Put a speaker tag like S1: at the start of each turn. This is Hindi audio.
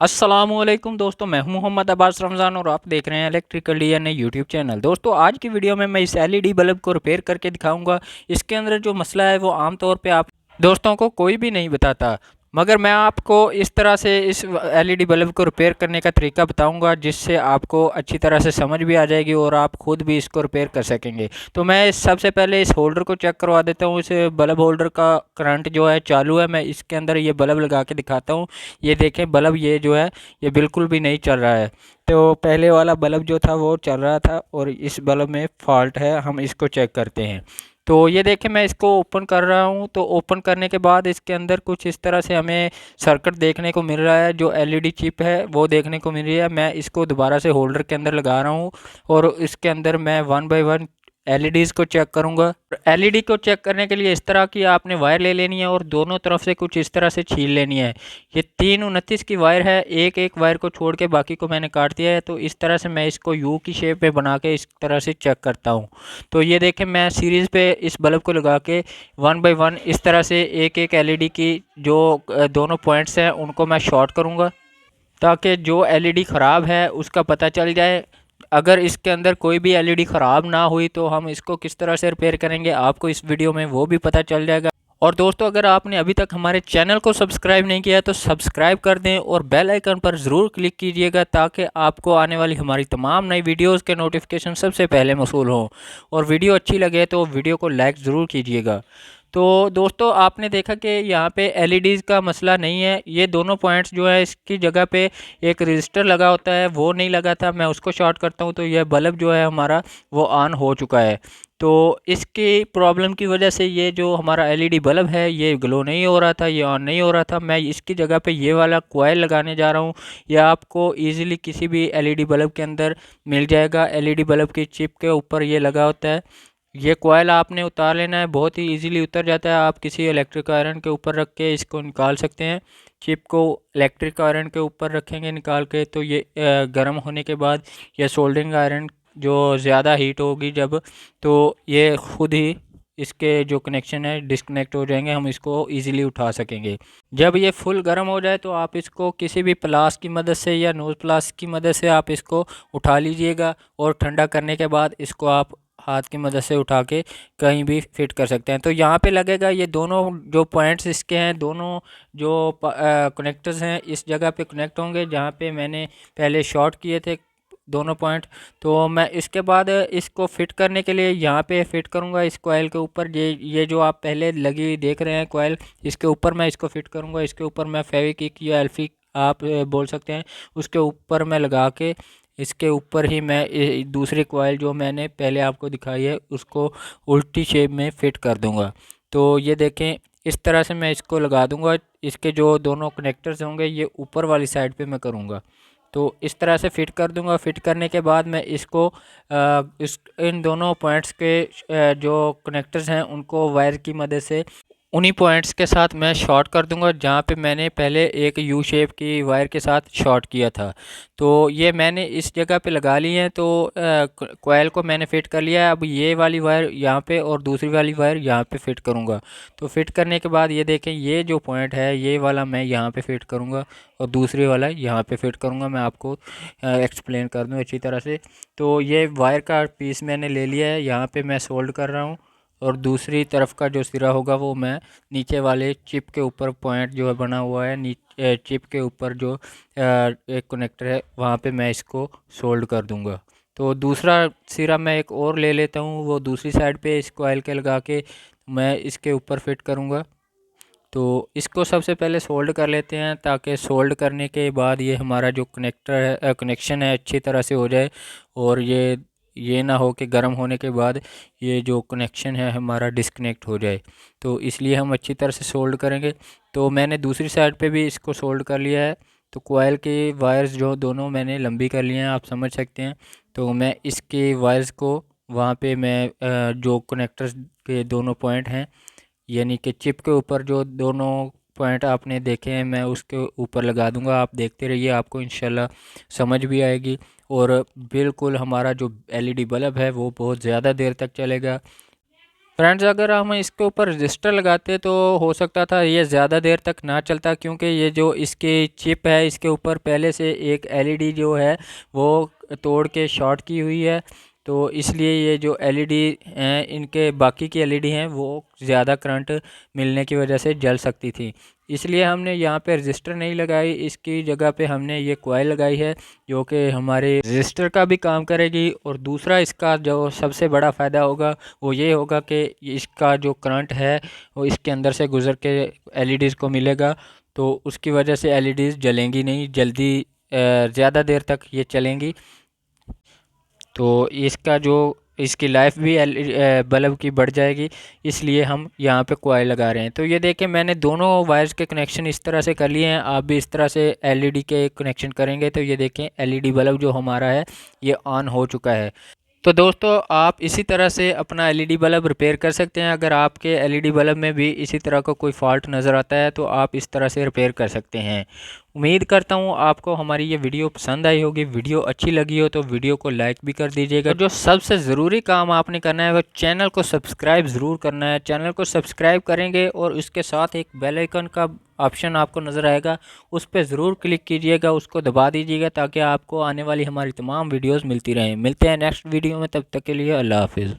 S1: अस्सलामुअलैकुम दोस्तों, मैं हूं मोहम्मद अब्बास रमज़ान और आप देख रहे हैं इलेक्ट्रिकल डीएनए यूट्यूब चैनल। दोस्तों, आज की वीडियो में मैं इस एलईडी बल्ब को रिपेयर करके दिखाऊंगा। इसके अंदर जो मसला है वो आम तौर पे आप दोस्तों को कोई भी नहीं बताता, मगर मैं आपको इस तरह से इस एलईडी बल्ब को रिपेयर करने का तरीका बताऊंगा जिससे आपको अच्छी तरह से समझ भी आ जाएगी और आप खुद भी इसको रिपेयर कर सकेंगे। तो मैं सबसे पहले इस होल्डर को चेक करवा देता हूँ। इस बल्ब होल्डर का करंट जो है चालू है। मैं इसके अंदर ये बल्ब लगा के दिखाता हूँ। ये देखें, बल्ब ये जो है ये बिल्कुल भी नहीं चल रहा है। तो पहले वाला बल्ब जो था वो चल रहा था और इस बल्ब में फॉल्ट है। हम इसको चेक करते हैं। तो ये देखें, मैं इसको ओपन कर रहा हूँ। तो ओपन करने के बाद इसके अंदर कुछ इस तरह से हमें सर्किट देखने को मिल रहा है। जो एलईडी चिप है वो देखने को मिल रही है। मैं इसको दोबारा से होल्डर के अंदर लगा रहा हूँ और इसके अंदर मैं वन बाय वन एलईडीज़ को चेक करूंगा। एलईडी को चेक करने के लिए इस तरह की आपने वायर ले लेनी है और दोनों तरफ से कुछ इस तरह से छील लेनी है। ये 329 की वायर है। एक एक वायर को छोड़ के बाकी को मैंने काट दिया है। तो इस तरह से मैं इसको यू की शेप में बना के इस तरह से चेक करता हूँ। तो ये देखें, मैं सीरीज़ पे इस बल्ब को लगा के वन बाय वन इस तरह से एक एक एलईडी की जो दोनों पॉइंट्स हैं उनको मैं शॉर्ट करूँगा, ताकि जो एलईडी ख़राब है उसका पता चल जाए। अगर इसके अंदर कोई भी एलईडी ख़राब ना हुई तो हम इसको किस तरह से रिपेयर करेंगे आपको इस वीडियो में वो भी पता चल जाएगा। और दोस्तों, अगर आपने अभी तक हमारे चैनल को सब्सक्राइब नहीं किया तो सब्सक्राइब कर दें और बेल आइकन पर ज़रूर क्लिक कीजिएगा, ताकि आपको आने वाली हमारी तमाम नई वीडियोस के नोटिफिकेशन सबसे पहले मौसूल हों। और वीडियो अच्छी लगे तो वीडियो को लाइक ज़रूर कीजिएगा। तो दोस्तों, आपने देखा कि यहाँ पे एलईडीज़ का मसला नहीं है। ये दोनों पॉइंट्स जो है इसकी जगह पे एक रजिस्टर लगा होता है वो नहीं लगा था। मैं उसको शॉर्ट करता हूँ तो यह बल्ब जो है हमारा वो ऑन हो चुका है। तो इसकी प्रॉब्लम की वजह से ये जो हमारा एलईडी बल्ब है ये ग्लो नहीं हो रहा था, ये ऑन नहीं हो रहा था। मैं इसकी जगह पे ये वाला कॉइल लगाने जा रहा हूँ। यह आपको इजीली किसी भी एलईडी बल्ब के अंदर मिल जाएगा। एलईडी बल्ब की चिप के ऊपर ये लगा होता है। ये कॉइल आपने उतार लेना है, बहुत ही इजीली उतर जाता है। आप किसी इलेक्ट्रिक आयरन के ऊपर रख के इसको निकाल सकते हैं। चिप को इलेक्ट्रिक आयरन के ऊपर रखेंगे निकाल के तो ये गर्म होने के बाद ये सोल्डरिंग आयरन जो ज़्यादा हीट होगी जब, तो ये खुद ही इसके जो कनेक्शन है डिस्कनेक्ट हो जाएंगे। हम इसको इजीली उठा सकेंगे। जब ये फुल गर्म हो जाए तो आप इसको किसी भी प्लास की मदद से या नोज प्लास की मदद से आप इसको उठा लीजिएगा और ठंडा करने के बाद इसको आप हाथ की मदद से उठा के कहीं भी फिट कर सकते हैं। तो यहाँ पे लगेगा, ये दोनों जो पॉइंट्स इसके हैं दोनों जो कनेक्टर्स हैं इस जगह पे कनेक्ट होंगे जहाँ पे मैंने पहले शॉर्ट किए थे दोनों पॉइंट। तो मैं इसके बाद इसको फिट करने के लिए यहाँ पे फिट करूँगा इस कॉइल के ऊपर। ये जो आप पहले लगी हुई देख रहे हैं कॉइल, इसके ऊपर मैं इसको फिट करूँगा। इसके ऊपर मैं फेविक्विक या एल्फी आप बोल सकते हैं, उसके ऊपर मैं लगा के इसके ऊपर ही मैं दूसरी कॉइल जो मैंने पहले आपको दिखाई है उसको उल्टी शेप में फिट कर दूंगा। तो ये देखें, इस तरह से मैं इसको लगा दूंगा। इसके जो दोनों कनेक्टर्स होंगे ये ऊपर वाली साइड पे मैं करूंगा। तो इस तरह से फिट कर दूंगा। फिट करने के बाद मैं इसको इस इन दोनों पॉइंट्स के जो कनेक्टर्स हैं उनको वायर की मदद से उन्हीं पॉइंट्स के साथ मैं शॉर्ट कर दूंगा जहाँ पे मैंने पहले एक यू शेप की वायर के साथ शॉर्ट किया था। तो ये मैंने इस जगह पे लगा ली है। तो कॉइल को मैंने फिट कर लिया है। अब ये वाली वायर यहाँ पे और दूसरी वाली वायर यहाँ पे फिट करूँगा। तो फिट करने के बाद ये देखें, ये जो पॉइंट है ये वाला मैं यहाँ पे फिट करूँगा और दूसरी वाला यहाँ पे फिट करूँगा। मैं आपको एक्सप्लेन कर दूँ अच्छी तरह से। तो ये वायर का पीस मैंने ले लिया है, यहाँ पे मैं सोल्ड कर रहा हूँ और दूसरी तरफ का जो सिरा होगा वो मैं नीचे वाले चिप के ऊपर पॉइंट जो है बना हुआ है नीचे चिप के ऊपर जो एक कनेक्टर है वहाँ पे मैं इसको सोल्ड कर दूंगा। तो दूसरा सिरा मैं एक और ले लेता हूँ, वो दूसरी साइड पे इस कॉइल के लगा के मैं इसके ऊपर फिट करूँगा। तो इसको सबसे पहले सोल्ड कर लेते हैं, ताकि सोल्ड करने के बाद ये हमारा जो कनेक्शन है अच्छी तरह से हो जाए और ये ना हो कि गर्म होने के बाद ये जो कनेक्शन है हमारा डिस्कनेक्ट हो जाए। तो इसलिए हम अच्छी तरह से सोल्ड करेंगे। तो मैंने दूसरी साइड पे भी इसको सोल्ड कर लिया है। तो कोयल के वायर्स जो दोनों मैंने लंबी कर लिए हैं, आप समझ सकते हैं। तो मैं इसके वायर्स को वहाँ पे मैं जो कनेक्टर्स के दोनों पॉइंट हैं यानी कि चिप के ऊपर जो दोनों पॉइंट आपने देखे हैं मैं उसके ऊपर लगा दूंगा। आप देखते रहिए, आपको इंशाल्लाह समझ भी आएगी और बिल्कुल हमारा जो एलईडी बल्ब है वो बहुत ज़्यादा देर तक चलेगा। फ्रेंड्स अगर हम इसके ऊपर रजिस्टर लगाते तो हो सकता था ये ज़्यादा देर तक ना चलता, क्योंकि ये जो इसकी चिप है इसके ऊपर पहले से एक एलईडी जो है वो तोड़ के शॉर्ट की हुई है। तो इसलिए ये जो एलईडी हैं इनके बाकी की एलईडी हैं वो ज़्यादा करंट मिलने की वजह से जल सकती थी। इसलिए हमने यहाँ पे रजिस्टर नहीं लगाई, इसकी जगह पे हमने ये कॉइल लगाई है जो कि हमारे रजिस्टर का भी काम करेगी। और दूसरा इसका जो सबसे बड़ा फ़ायदा होगा वो ये होगा कि इसका जो करंट है वो इसके अंदर से गुज़र के एलईडीज़ को मिलेगा, तो उसकी वजह से एलईडीज़ जलेंगी नहीं, जल्दी ज़्यादा देर तक ये चलेंगी। तो इसका जो इसकी लाइफ भी बल्ब की बढ़ जाएगी, इसलिए हम यहाँ पे कॉइल लगा रहे हैं। तो ये देखें मैंने दोनों वायर्स के कनेक्शन इस तरह से कर लिए हैं, आप भी इस तरह से एलईडी के कनेक्शन करेंगे तो ये देखें एलईडी बल्ब जो हमारा है ये ऑन हो चुका है। तो दोस्तों आप इसी तरह से अपना एलईडी बल्ब रिपेयर कर सकते हैं। अगर आपके एलईडी बल्ब में भी इसी तरह का कोई फॉल्ट नज़र आता है तो आप इस तरह से रिपेयर कर सकते हैं। उम्मीद करता हूँ आपको हमारी ये वीडियो पसंद आई होगी। वीडियो अच्छी लगी हो तो वीडियो को लाइक भी कर दीजिएगा। जो सबसे ज़रूरी काम आपने करना है वो चैनल को सब्सक्राइब ज़रूर करना है। चैनल को सब्सक्राइब करेंगे और उसके साथ एक बेल आइकन का ऑप्शन आपको नज़र आएगा, उस पर ज़रूर क्लिक कीजिएगा, उसको दबा दीजिएगा ताकि आपको आने वाली हमारी तमाम वीडियोस मिलती रहें। मिलते हैं नेक्स्ट वीडियो में, तब तक के लिए अल्लाह हाफिज़।